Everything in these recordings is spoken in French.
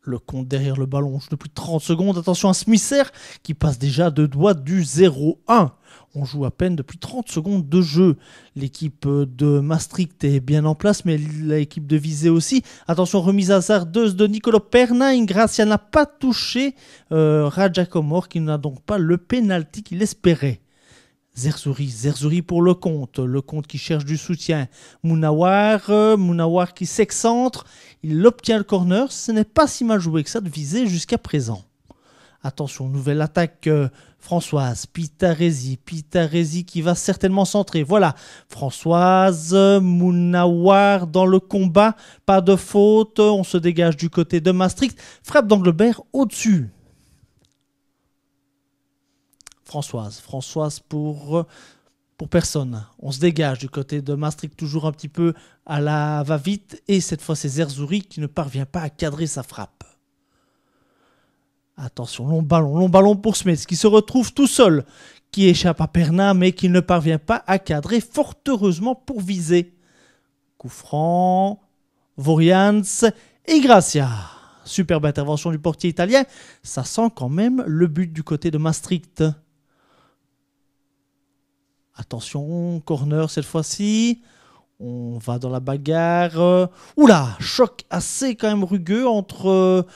Le compte derrière le ballon joue depuis 30 secondes. Attention à Smisser qui passe déjà de doigts du 0-1. On joue à peine depuis 30 secondes de jeu. L'équipe de Maastricht est bien en place, mais l'équipe de Visé aussi. Attention, remise hasardeuse de Nicolo Perna. Ingracia n'a pas touché Raja Komor, qui n'a donc pas le pénalty qu'il espérait. Zerzouri pour le compte qui cherche du soutien. Mounawar qui s'excentre, il obtient le corner. Ce n'est pas si mal joué que ça de Visé jusqu'à présent. Attention, nouvelle attaque Françoise, Pitaresi qui va certainement centrer. Voilà, Françoise, Mounawar dans le combat, pas de faute, on se dégage du côté de Maastricht, frappe d'Anglebert au-dessus. Françoise pour personne. On se dégage du côté de Maastricht, toujours un petit peu à la va-vite, et cette fois c'est Zerzouri qui ne parvient pas à cadrer sa frappe. Attention, long ballon pour Smets qui se retrouve tout seul, qui échappe à Perna mais qui ne parvient pas à cadrer, fort heureusement pour Visé. Coup franc, Vorians et Gracia. Superbe intervention du portier italien, ça sent quand même le but du côté de Maastricht. Attention, corner cette fois-ci. On va dans la bagarre. Oula, choc assez quand même rugueux entre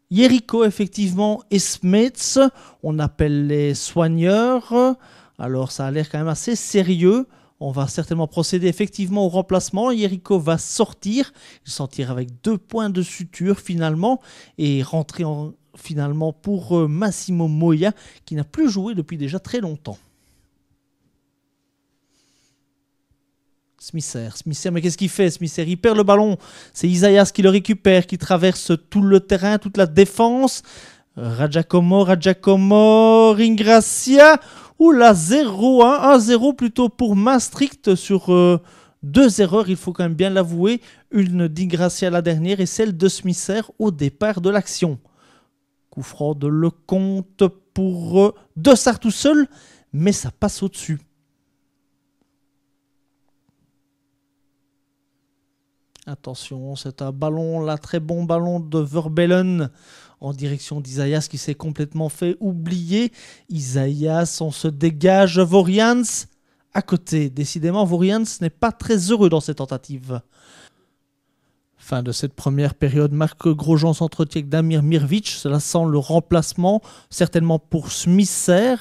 Jericho effectivement et Smets. On appelle les soigneurs. Alors ça a l'air quand même assez sérieux. On va certainement procéder effectivement au remplacement. Jericho va sortir. Il sortira avec 2 points de suture finalement. Et rentrer finalement pour Massimo Moya qui n'a plus joué depuis déjà très longtemps. Smisser, mais qu'est-ce qu'il fait Smisser? Il perd le ballon. C'est Isaias qui le récupère, qui traverse tout le terrain, toute la défense. Raja Komor, Ingracia. Oula, 0-1, 1-0 plutôt pour Maastricht sur 2 erreurs, il faut quand même bien l'avouer. Une d'Ingracia la dernière et celle de Smisser au départ de l'action. Coup franc de Lecomte pour De Sar tout seul, mais ça passe au-dessus. Attention, c'est un ballon, là, très bon ballon de Verbellen en direction d'Isaias qui s'est complètement fait oublier. Isaias, on se dégage. Vorians à côté. Décidément, Vorians n'est pas très heureux dans cette tentative. Fin de cette première période, Marc Grosjean s'entretient avec Damir Mirvic. Cela sent le remplacement, certainement pour Smisser.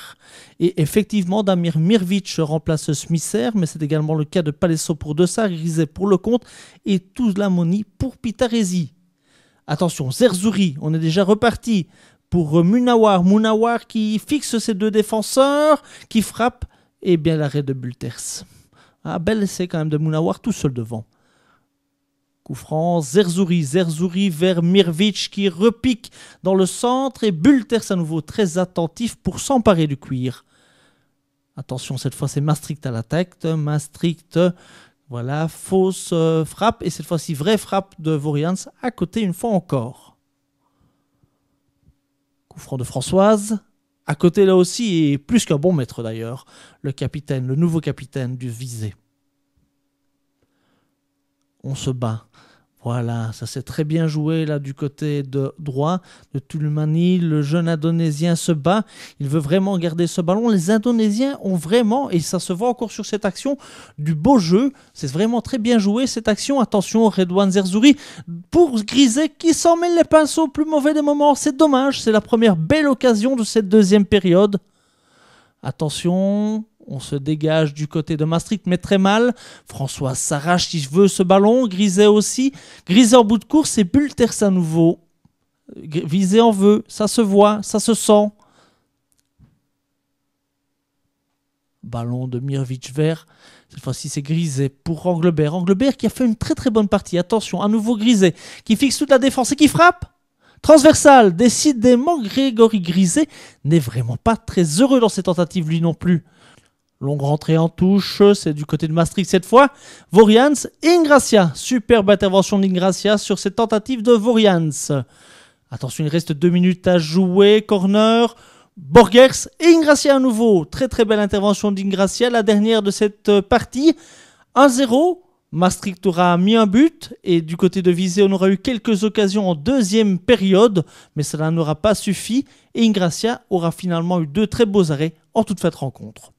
Et effectivement, Damir Mirvic remplace Smisser, mais c'est également le cas de Palesso pour De Sar, Grisé pour Lecomte et Touzlamoni pour Pitaresi. Attention, Zerzouri, on est déjà reparti pour Mounawar qui fixe ses 2 défenseurs, qui frappe, et bien l'arrêt de Bulters. Bel essai quand même de Mounawar tout seul devant. Coup franc, Zerzouri vers Mirvic qui repique dans le centre et Bulters à nouveau très attentif pour s'emparer du cuir. Attention, cette fois c'est Maastricht à l'attaque. Maastricht, voilà, fausse frappe et cette fois-ci vraie frappe de Vorians à côté une fois encore. Coup franc de Françoise, à côté là aussi et plus qu'un bon maître d'ailleurs, le nouveau capitaine du Visé. On se bat. Voilà, ça s'est très bien joué là du côté de droit de Toulmani. Le jeune Indonésien se bat. Il veut vraiment garder ce ballon. Les Indonésiens ont vraiment, et ça se voit encore sur cette action, du beau jeu. C'est vraiment très bien joué cette action. Attention, Redouane Zerzouri pour Grisé qui s'en mêle les pinceaux au plus mauvais des moments. C'est dommage, c'est la première belle occasion de cette deuxième période. Attention, on se dégage du côté de Maastricht, mais très mal. François s'arrache si je veux ce ballon. Grisé aussi. Grisé en bout de course et Bulters à nouveau. Visé en veut. Ça se voit, ça se sent. Ballon de Mirvic vert. Cette fois-ci, c'est Grisé pour Anglebert. Anglebert qui a fait une très très bonne partie. Attention, à nouveau Grisé qui fixe toute la défense et qui frappe. Transversal. Décidément, Grégory Grisé n'est vraiment pas très heureux dans ses tentatives, lui non plus. Longue rentrée en touche, c'est du côté de Maastricht cette fois. Vorians et Ingracia. Superbe intervention d'Ingracia sur cette tentative de Vorians. Attention, il reste 2 minutes à jouer. Corner, Borgers et Ingracia à nouveau. Très très belle intervention d'Ingracia, la dernière de cette partie. 1-0. Maastricht aura mis un but et du côté de Visé, on aura eu quelques occasions en deuxième période, mais cela n'aura pas suffi et Ingracia aura finalement eu 2 très beaux arrêts en toute fin de rencontre.